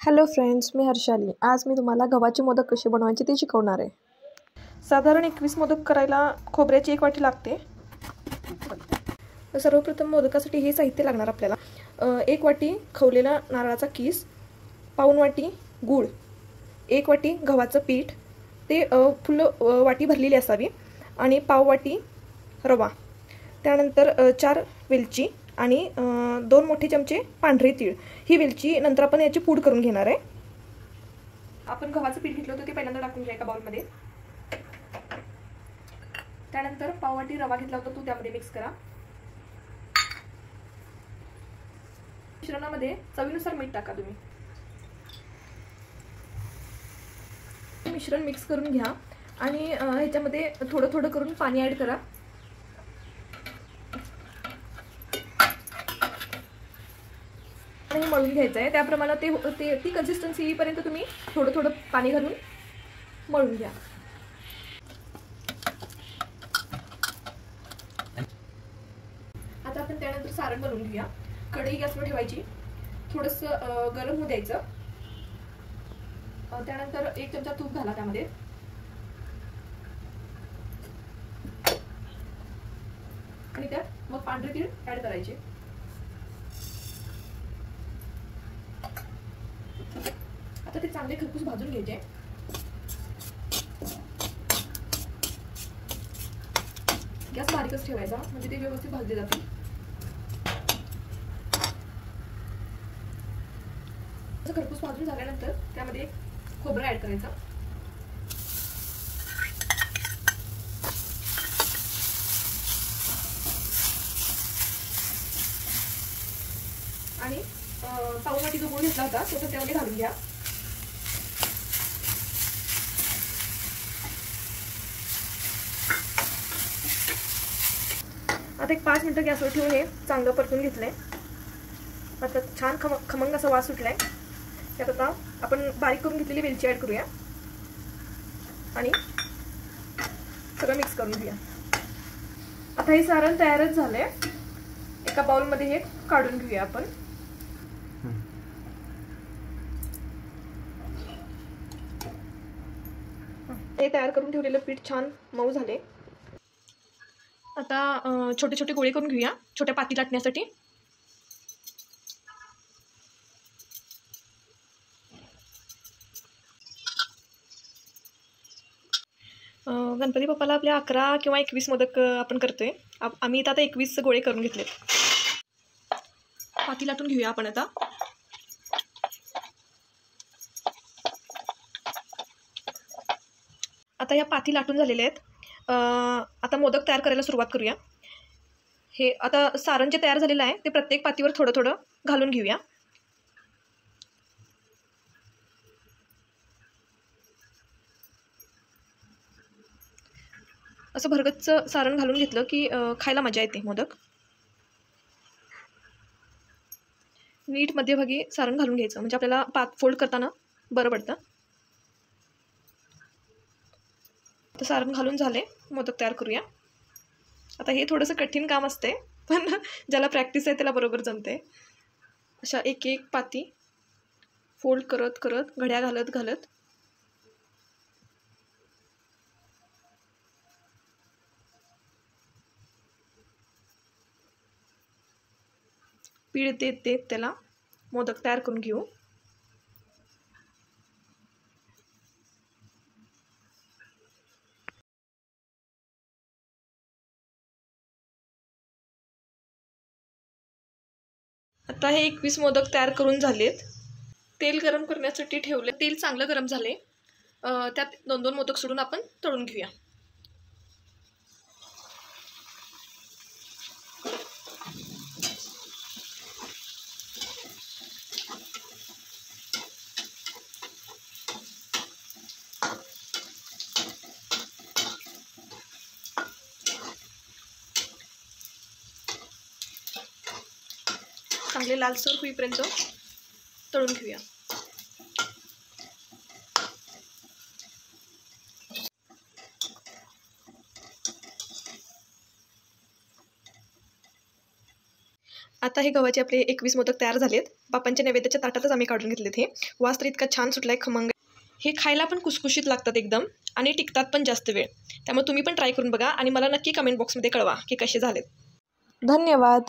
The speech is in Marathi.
हॅलो फ्रेंड्स, मी हर्षाली. आज मी तुम्हाला गव्हाचे मोदक कसे बनवायचे ते शिकवणार आहे. साधारण 21 मोदक करायला खोबऱ्याची 1 वाटी लागते. सर्वप्रथम मोदकासाठी हे साहित्य लागणार आपल्याला. 1 वाटी खवलेला नारळाचा कीस, पाऊण वाटी गूळ, 1 वाटी गव्हाचं पीठ, ते फुल वाटी भरलेली असावी, आणि पाव वाटी रवा. त्यानंतर 4 वेलची आणि 2 मोठे चमचे पांढरे तीळ. ही वेलची नंतर आपण याची पूड करून घेणार आहे. आपण गव्हाचं पीठ घेतलं होतं ते पहिल्यांदा टाकून घ्या एका बाउलमध्ये. त्यानंतर पाव वाटी रवा घेतला होता तो त्यामध्ये मिक्स करा. मिश्रणामध्ये चवीनुसार मीठ टाका तुम्ही. मिश्रण मिक्स करून घ्या आणि ह्याच्यामध्ये थोडं थोडं करून पाणी ऍड करा. मळून घ्यायचं आहे. त्याप्रमाणे ती कन्सिस्टन्सी येईपर्यंत तुम्ही थोडं थोडं पाणी घालून मळून घ्या. आता आपण त्यानंतर सारण बनवून घेऊया. कढई गॅसवर ठेवायची, थोडंसं गरम होऊ द्यायचं. त्यानंतर 1 चमचा तूप घाला त्यामध्ये. आणि त्यात मग पांढरे तीळ ऍड करायचे. आता ते चांगले खरपूस भाजून घ्यायचे. गॅस बारीकच ठेवायचा म्हणजे ते व्यवस्थित भाजले जातील. खरपूस भाजून झाल्यानंतर त्यामध्ये खोबरं ऍड करायचं. आणि पाऊण वाटी जो गूळ घेतला होता तो त्यामध्ये घालून घ्या. आता 5 मिनिटं गॅसवर ठेवून हे चांगलं परतून घेतलंय. आता छान खमंग असा वास सुटलाय. त्यात आता आपण बारीक करून घेतलेली वेलची ऍड करूया आणि सगळं मिक्स करून घेऊया. आता हे सारण तयारच झालंय. एका बाउलमध्ये हे काढून घेऊया आपण. हे तयार करून ठेवलेलं पीठ छान मऊ झाले. आता छोटे छोटे गोळे करून घेऊया छोट्या पाती लाटण्यासाठी. गणपती बाप्पाला आपल्या 11 किंवा 21 मोदक आपण करतोय. आम्ही आता 21 गोळे करून घेतले. पाती लाटून घेऊया आपण आता. आता या पाती लाटून झालेल्या आहेत. आता मोदक तयार करायला सुरुवात करूया. हे आता सारण जे तयार झालेलं आहे ते प्रत्येक पातीवर थोडं थोडं घालून घेऊया. असं भरगच्च सारण घालून घेतलं की खायला मजा येते मोदक. नीट मध्यभागी सारण घालून घ्यायचं म्हणजे आपल्याला फोल्ड करताना बरं पडतं. तर सारण घालून झाले. मोदक तयार करूया. आता हे थोडंसं कठीण काम असते, पण ज्याला प्रॅक्टिस आहे त्याला बरोबर जमते. अशा एक एक पाती फोल्ड करत करत घड्या घालत घालत पीळ देत देत त्याला मोदक तयार करून घेऊ. आता हे 21 मोदक तयार करून झालेत. तेल गरम करण्यासाठी ठेवले. तेल चांगलं गरम झाले. त्यात 2-2 मोदक सोडून आपण तळून घेऊया. चांगले लालसर होईपर्यंत तळून घेऊया. आता हे गव्हाचे आपले 21 मोदक तयार झालेत. बापांच्या नैवेद्याच्या ताटातच आम्ही काढून घेतलेत. हे वास तर इतका छान सुटलाय, खमंग. हे खायला पण कुसकुशीत लागतात एकदम आणि टिकतात पण जास्त वेळ. त्यामुळे तुम्ही पण ट्राय करून बघा आणि मला नक्की कमेंट बॉक्समध्ये कळवा की कसे झालेत. धन्यवाद.